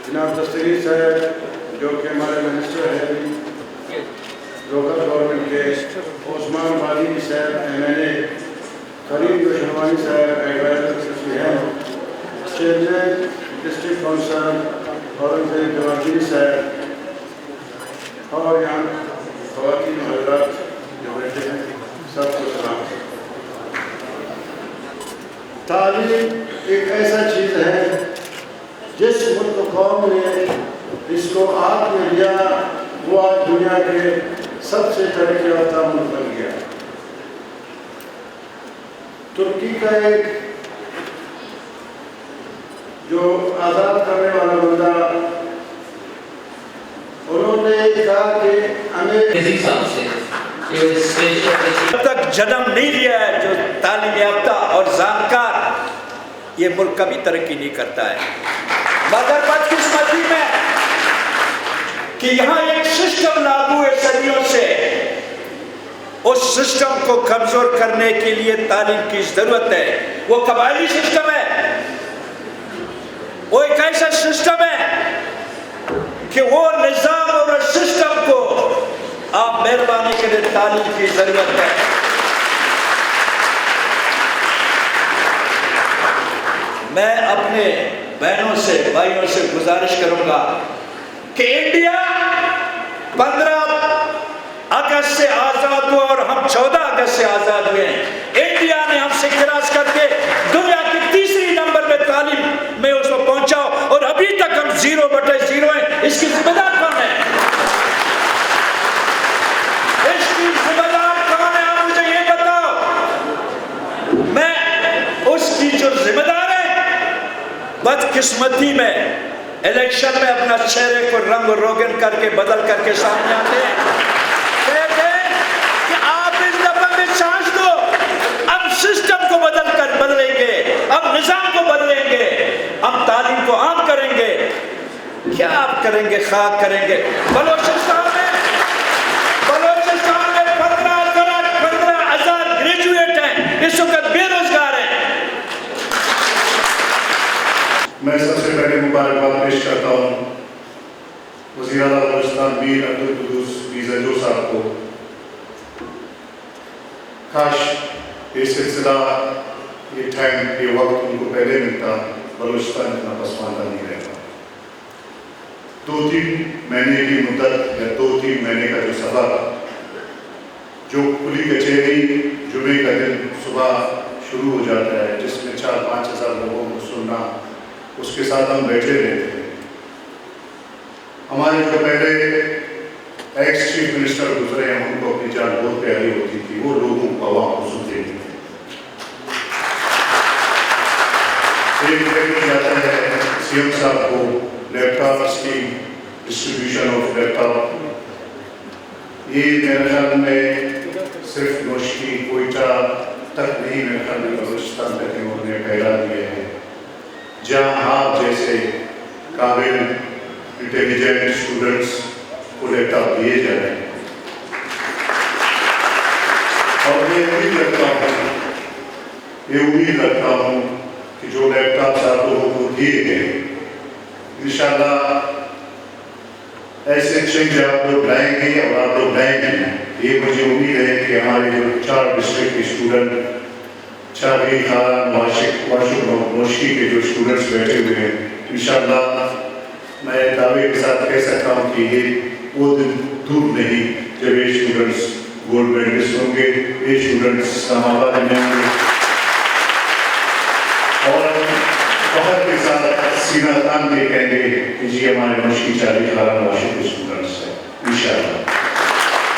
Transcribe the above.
जनाब दस्तगीर साहब जो कि हमारे मिनिस्टर हैं लोकल गवर्नमेंट के, ओस्मान बादी साहब MLA, करीम जोशनवानी साहब एडवाइजर हैं, चेयरमैन डिस्ट्रिक्ट काउंसिल औरंगजेब जवाबी साहब और यहाँ ख़वातीन हज़रात जो बैठे हैं, सबको सलाम। तालीम एक ऐसा चीज़ है जिस मुल्क कौम ने इसको हाथ में लिया वो आज दुनिया के सबसे तरक्की याफ्ता मुल्क बन गया। तुर्की का एक जो आज़ाद करने वाला बंदा, उन्होंने कहा कि हमें अब तक जन्म नहीं लिया है जो तालीम याफ्ता और जानकार, ये मुल्क कभी तरक्की नहीं करता है। मगर बदकिस्मती में कि यहाँ एक सिस्टम लागू है सदियों से, उस सिस्टम को कमजोर करने के लिए तालीम की जरूरत है। वो कबायली सिस्टम है, वो एक ऐसा सिस्टम है कि वो निजाम और सिस्टम को आप मेहरबानी के लिए तालीम की जरूरत है। मैं अपने बहनों से भाइयों से गुजारिश करूंगा कि इंडिया 15 अगस्त से आजाद हुआ और हम 14 अगस्त से आजाद हुए हैं। इंडिया ने हमसे क्रॉस करके दुनिया की तीसरी नंबर में तालीम में उसको पहुंचा और अभी तक हम 0/0 हैं। इसकी जिम्मेदार कौन है? इसकी जिम्मेदार कौन है? आप मुझे ये बताओ। मैं उसकी जो जिम्मेदार बदकिस्मती में इलेक्शन में अपना चेहरे को रंग रोगन करके बदल करके सामने आते हैं, कहते हैं कि आप इस दफा में सांस दो, अब सिस्टम को बदलेंगे, अब निजाम को बदलेंगे, हम तालीम को आम करेंगे। क्या आप करेंगे? खाक करेंगे। बलोचिस्तान में 15,000 ग्रेजुएट हैं, इस वक्त बेरोजगार हैं। मैं सबसे पहले मुबारकबाद पेश करता हूँ वज़ीर आला बलूचिस्तान मीर अब्दुल कुद्दूस मीज़ाजो साहब को। काश ये सिलसिला, ये टाइम, ये वक्त उनको पहले मिलता, बलूचिस्तान इतना पसमानदा नहीं रहता। 2-3 महीने की मुद्दत या 2-3 महीने का जो सफ़र, जो खुली कचहरी जुमे का दिन सुबह शुरू हो जाता है, जिसमें 4-5 हज़ार लोगों को सुनना, उसके साथ हम बैठे रहते हैं। हमारे जो पहले एक्स चीफ मिनिस्टर गुजरे हैं, उनको अपनी जान बहुत प्यारी होती थी, वो लोगों को आवाम को सुनते थे। एक जाता है CM साहब को laptop scheme, distribution of laptop, ये मेरे ख्याल में सिर्फ नौशकी कोयटा तक नहीं, मेरे ख्याल में बलूचिस्तान तक उन्होंने फैला दिए हैं, जहाँ आप जैसे काबिल इंटेलिजेंट स्टूडेंट्स को लैपटॉप दिए जा रहे हैं। और मैं उम्मीद रखता हूँ कि जो लैपटॉप आप लोगों को दिए गए, इंशाल्लाह ऐसे चेंज आप लोग लाएंगे और आप लोग लाएंगे। ये मुझे उम्मीद है कि हमारे जो 4 डिस्ट्रिक्ट के स्टूडेंट, शादी खान, नौशकी के जो स्टूडेंट्स बैठे हुए हैं, इंशाल्लाह मैं दावे के साथ कह सकता हूँ कि ये वो दिन दूर नहीं जब ये स्टूडेंट्स गोल्ड मेडलिस्ट होंगे, ये स्टूडेंट्स इस्लामाबाद में होंगे और फखर के साथ सीना तान के कहेंगे कि जी हमारे नौशकी, शादी खान, नौशकी के स्टूडेंट्स